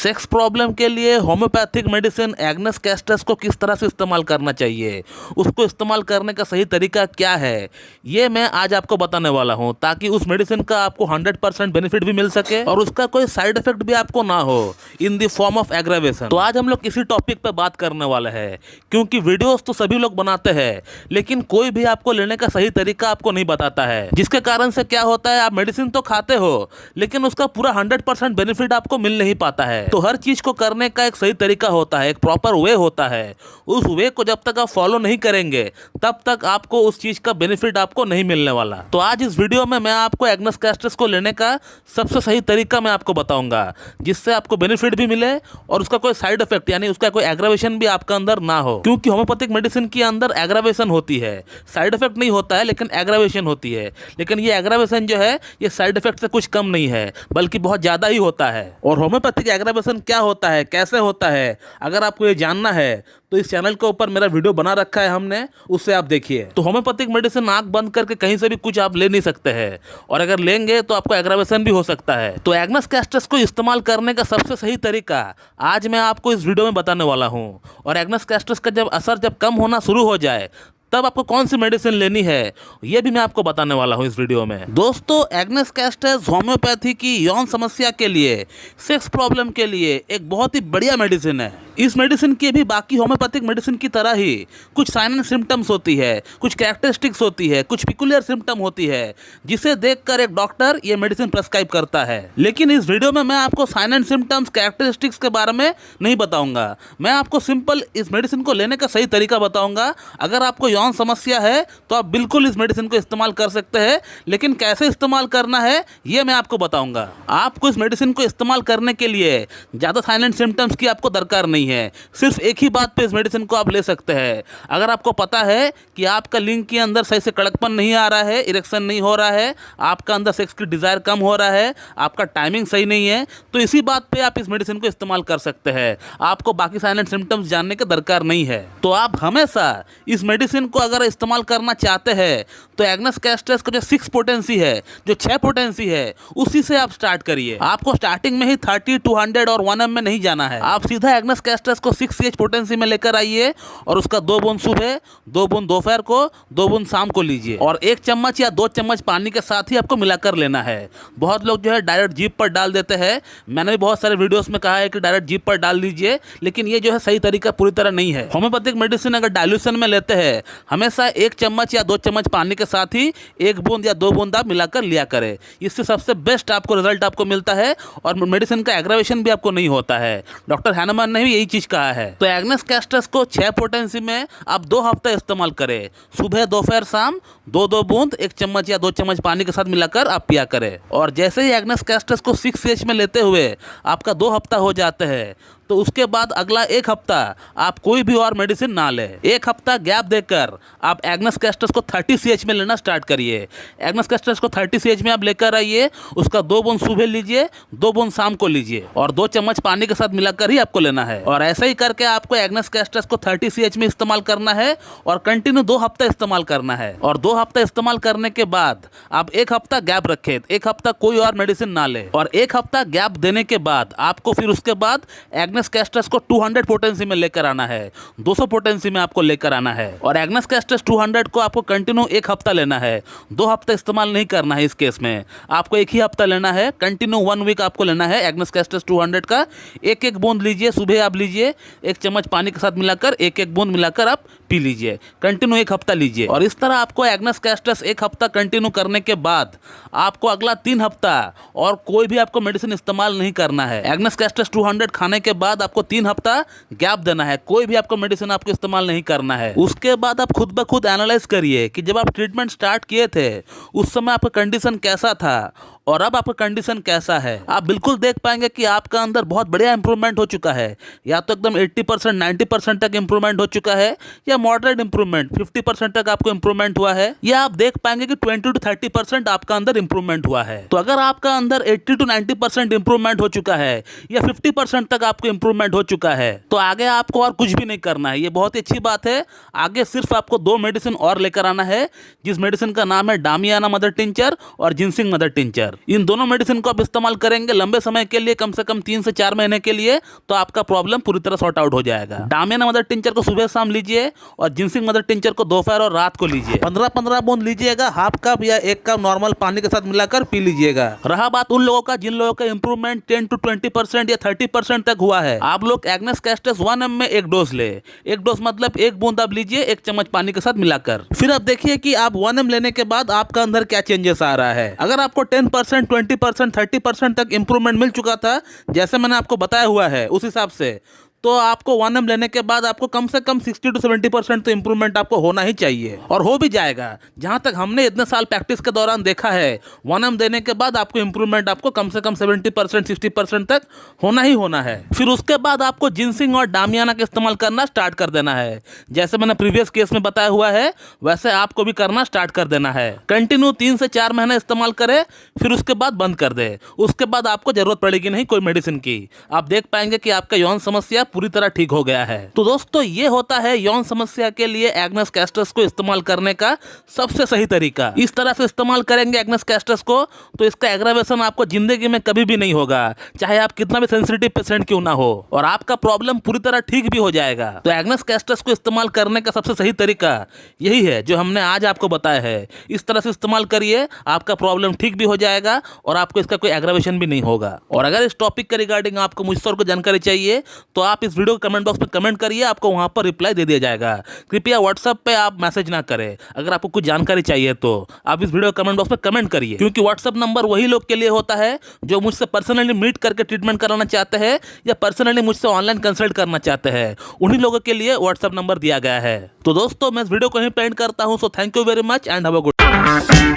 Sex problem के लिए homeopathic medicine Agnes castus को किस तरह से इस्तेमाल करना चाहिए, उसको इस्तेमाल करने का सही तरीका क्या है, ये मैं आज आपको बताने वाला हूं, ताकि उस मेडिसिन का आपको 100% बेनिफिट भी मिल सके और उसका कोई साइड इफेक्ट भी आपको ना हो in the form of aggravation. तो आज हम लोग इसी टॉपिक पे बात करने वाले हैं, क्योंकि वीडियोस तो सभी लोग बनाते हैं लेकिन कोई भी आपको लेने का सही तरीका आपको नहीं बताता है, जिसके कारण से क्या होता है, आप मेडिसिन तो खाते हो लेकिन उसका पूरा 100% बेनिफिट आपको मिल नहीं पाता है। तो हर चीज को करने का एक सही तरीका होता है, एक प्रॉपर वे होता है। उस वे को जब तक आप फॉलो नहीं करेंगे तब तक आपको उस चीज का बेनिफिट आपको नहीं मिलने वाला। तो आज इस वीडियो में मैं आपको एग्नेस कैस्टस को लेने का सबसे सही तरीका मैं आपको बताऊंगा, जिससे आपको बेनिफिट भी मिले और उसका कोई साइड इफेक्ट यानी उसका कोई एग्रावेशन भी आपके अंदर ना हो। क्योंकि होम्योपैथिक मेडिसिन के अंदर एग्रावेशन होती है, साइड इफेक्ट नहीं होता है लेकिन एग्रावेशन होती है। लेकिन ये एग्रावेशन जो है ये साइड इफेक्ट से कुछ कम नहीं है, बल्कि बहुत ज्यादा ही होता है। और होम्योपैथिक एग्रावेशन क्या होता है, कैसे होता है, अगर आपको ये जानना है तो इस चैनल के ऊपर मेरा वीडियो बना रखा है हमने, उससे आप देखिए। तो होम्योपैथिक मेडिसिन आंख बंद करके कहीं से भी कुछ आप ले नहीं सकते हैं, और अगर लेंगे तो आपको एग्रावेशन भी हो सकता है। तो एग्नेस कैस्टस को इस्तेमाल करने का सबसे सही तरीका आज मैं आपको इस वीडियो में बताने वाला हूं। और एग्नेस कैस्टस का जब असर कम होना शुरू हो जाए तब आपको कौन सी मेडिसिन लेनी है, ये भी मैं आपको बताने वाला हूं इस वीडियो में। दोस्तों, एग्नेस कैस्टस होम्योपैथी की यौन समस्या के लिए, सेक्स प्रॉब्लम के लिए एक बहुत ही बढ़िया मेडिसिन है। इस मेडिसिन की भी बाकी होम्योपैथिक मेडिसिन की तरह ही कुछ साइन एंड सिम्टम्स होती है, कुछ कैरेक्टरिस्टिक्स होती है, कुछ पिकुलियर सिम्टम होती है, जिसे देखकर एक डॉक्टर ये मेडिसिन प्रेस्क्राइब करता है। लेकिन इस वीडियो में मैं आपको साइन एंड सिम्टम्स, कैरेक्टरिस्टिक्स के बारे में नहीं बताऊंगा। मैं आपको सिंपल इस मेडिसिन को लेने का सही तरीका बताऊंगा। अगर आपको यौन समस्या है तो आप बिल्कुल इस मेडिसिन को इस्तेमाल कर सकते हैं, लेकिन कैसे इस्तेमाल करना है ये मैं आपको बताऊंगा। आपको इस मेडिसिन को इस्तेमाल करने के लिए ज़्यादा साइन एंड सिम्टम्स की आपको दरकार नहीं है। सिर्फ एक ही बात पे इस मेडिसिन को आप ले सकते हैं। अगर आपको पता है कि आपका लिंग के अंदर सही से कड़कपन नहीं आ रहा है, इरेक्शन नहीं हो रहा है, आपका अंदर सेक्स की डिजायर कम हो रहा है, आपका टाइमिंग सही नहीं है, तो इसी बात पे आप इस मेडिसिन को इस्तेमाल कर सकते हैं। आपको बाकी साइन एंड सिम्टम्स जानने की दरकार नहीं है। तो आप हमेशा इस मेडिसिन को अगर इस्तेमाल करना चाहते हैं तो एग्नेस कैस्टस का जो 6 पोटेंसी है, जो 6 पोटेंसी है, उसी से आप स्टार्ट करिए। आपको स्टार्टिंग में ही 30, 200 और 1M में नहीं जाना है। आप सीधा एग्नेस कैस्टस को 6CH पोटेंसी में लेकर आइए और उसका 2 बूंद सुबह, 2 बूंद दोपहर को, 2 बूंद शाम को लीजिए, और 1 चम्मच या 2 चम्मच पानी के साथ ही आपको मिलाकर लेना है। बहुत लोग जो है डायरेक्ट जीभ पर डाल देते हैं। मैंने भी बहुत सारे वीडियोस में कहा है कि डायरेक्ट जीभ पर डाल दीजिए, लेकिन ये जो है सही तरीका पूरी तरह नहीं है। होम्योपैथिक मेडिसिन अगर डाइल्यूशन में लेते हैं, हमेशा 1 चम्मच या 2 चम्मच पानी के साथ ही 1 बूंद या 2 बूंद आप मिलाकर लिया करें। इससे सबसे बेस्ट आपको रिजल्ट आपको मिलता है और मेडिसिन का एग्रावेशन भी आपको नहीं होता है। डॉक्टर हैनमैन ने भी यही चीज कहा है। तो एग्नेस कैस्टस को 6 पोटेंसी में आप 2 हफ्ते इस्तेमाल करें। सुबह, दोपहर, शाम 2-2 बूंद 1 चम्मच या 2 चम्मच पानी के साथ मिलाकर आप पिया करें। और जैसे ही एग्नेस कैस्टस को 6CH में लेते हुए आपका 2 हफ्ता हो जाते हैं, तो उसके बाद अगला 1 हफ्ता आप कोई भी और मेडिसिन ना लें। 1 हफ्ता गैप देकर आप एग्नेस कैस्टस को 30CH में लेना स्टार्ट करिए। एग्नेस कैस्टस को 30CH में आप लेकर आइए, उसका 2 बूंद सुबह लीजिए, 2 बूंद शाम को लीजिए, और 2 चम्मच पानी के साथ मिलाकर ही आपको लेना है। और ऐसा ही करके आपको एग्नेस कैस्टस को 30CH में इस्तेमाल करना है और कंटिन्यू 2 हफ्ता इस्तेमाल करना है। और 2 हफ्ता इस्तेमाल करने के बाद आप 1 हफ्ता गैप रखें, 1 हफ्ता कोई और मेडिसिन ना ले, और 1 हफ्ता गैप देने के बाद आपको फिर उसके बाद एग्नेस कैस्टस को 200 पोटेंसी में लेकर आना है, 200 पोटेंसी में आपको लेकर आना है। और एग्नेस कैस्टस 200 को आपको कंटिन्यू 1 हफ्ता लेना है, 2 हफ्ता इस्तेमाल नहीं करना है। इस केस में आपको 1 ही हफ्ता लेना है, कंटिन्यू 1 वीक आपको लेना है एग्नेस कैस्टस 200 का। 1-1 बूंद लीजिए, सुबह आप लीजिए, 1 चम्मच पानी के साथ मिलाकर 1-1 बूंद मिलाकर आप पी लीजिए, कंटिन्यू 1 हफ्ता लीजिए। और इस तरह आपको एग्नेस कैस्टस 1 हफ्ता कंटिन्यू करने के बाद आपको अगला 3 हफ्ता और कोई भी आपको मेडिसिन इस्तेमाल नहीं करना है। एग्नेस कैस्टस 200 खाने के बाद आपको 3 हफ्ता गैप देना है, कोई भी आपको मेडिसिन आपको इस्तेमाल नहीं करना है। उसके बाद आप खुद ब खुद एनालाइज करिए कि जब आप ट्रीटमेंट स्टार्ट किए थे उस समय आपका कंडीशन कैसा था और अब आपका कंडीशन कैसा है। आप बिल्कुल देख पाएंगे कि आपका अंदर बहुत बढ़िया इंप्रूवमेंट हो चुका है, या तो एकदम 80%, 90% तक इंप्रूवमेंट हो चुका है, या मॉडरेट इंप्रूवमेंट 50% तक आपको इंप्रूवमेंट हुआ है, या आप देख पाएंगे कि 20 to 30% आपका अंदर इंप्रूवमेंट हुआ है। तो अगर आपका अंदर 80 to 90% इंप्रूवमेंट हो चुका है या 50% तक आपको इंप्रूवमेंट हो चुका है, तो आगे आपको और कुछ भी नहीं करना है। ये बहुत ही अच्छी बात है। आगे सिर्फ आपको 2 मेडिसिन और लेकर आना है, जिस मेडिसिन का नाम है डामियाना मदर टिंचर और जिनसिंग मदर टिंचर। मिलाकर। इन दोनों मेडिसिन को आप इस्तेमाल करेंगे लंबे समय के लिए, कम से कम 3 से 4 महीने के लिए, तो आपका प्रॉब्लम पूरी तरह सॉर्ट आउट हो जाएगा। डामियाना मदर टिंचर को सुबह शाम लीजिए और जिनसिंग मदर टिंचर को दोपहर और रात को लीजिए। 15-15 बूंद लीजिएगा, हाफ कप या 1 कप नॉर्मल पानी के साथ मिलाकर पी लीजिएगा। रहा बात उन लोगों का जिन लोगों का इंप्रूवमेंट 10 to 20% या 30% तक हुआ है, आप लोग एग्नेस कैस्टस 1 ml में 1 डोज ले। 1 डोज मतलब 1 बूंद आप लीजिए 1 चम्मच पानी के साथ मिलाकर। फिर आप देखिए कि आप 1 ml लेने के बाद आपका अंदर क्या चेंजेस आ रहा है। अगर आपको 10%, 20%, 30% तक इंप्रूवमेंट मिल चुका था, जैसे मैंने आपको बताया हुआ है, उस हिसाब से तो आपको 1 ml लेने के बाद आपको कम से कम 60 to 70% तो इंप्रूवमेंट आपको होना ही चाहिए, और हो भी जाएगा। जहां तक हमने इतने साल प्रैक्टिस के दौरान देखा है, 1 ml देने के बाद आपको इंप्रूवमेंट आपको कम से कम 70%, 60% तक होना ही होना है। फिर उसके बाद आपको जिनसिंग और डामियाना का इस्तेमाल करना स्टार्ट कर देना है। जैसे मैंने प्रीवियस केस में बताया हुआ है, वैसे आपको भी करना स्टार्ट कर देना है। कंटिन्यू 3 से 4 महीने इस्तेमाल करें, फिर उसके बाद बंद कर दे। उसके बाद आपको जरूरत पड़ेगी नहीं कोई मेडिसिन की। आप देख पाएंगे कि आपका यौन समस्या पूरी तरह ठीक हो गया है। तो दोस्तों, ये होता है यौन समस्या के लिए एग्नेस कैस्टस को इस्तेमाल करने का सबसे सही तरीका। इस तरह से इस्तेमाल करेंगे एग्नेस कैस्टस को तो इसका एग्रावेशन आपको जिंदगी में कभी भी नहीं होगा, चाहे आप कितना भी सेंसिटिव पेशेंट क्यों ना हो, और आपका प्रॉब्लम पूरी तरह ठीक भी हो जाएगा। तो एग्नेस कैस्टस को इस्तेमाल करने का सबसे सही तरीका यही है जो हमने आज आपको बताया है। इस तरह से इस्तेमाल करिए, आपका प्रॉब्लम ठीक भी हो जाएगा और आपको इसका कोई एग्रावेशन भी नहीं होगा। और अगर इस टॉपिक के रिगार्डिंग आपको मुझसे और कोई जानकारी चाहिए तो आप इस वीडियो कमेंट बॉक्स में कमेंट करिए, आपको वहां पर रिप्लाई दे दिया जाएगा। कृपया व्हाट्सएप पे आप मैसेज ना करें। अगर आपको कुछ जानकारी चाहिए तो आप इस वीडियो कमेंट बॉक्स में कमेंट करिए, क्योंकि व्हाट्सएप नंबर वही लोग के लिए होता है जो मुझसे पर्सनली मीट करके ट्रीटमेंट कराना चाहते हैं या पर्सनली मुझसे ऑनलाइन कंसल्ट करना चाहते हैं। उन्हीं लोगों के लिए व्हाट्सएप नंबर दिया गया है। तो दोस्तों, मैं इस वीडियो को यहीं पे एंड करता हूं। So thank you very much and have a good day.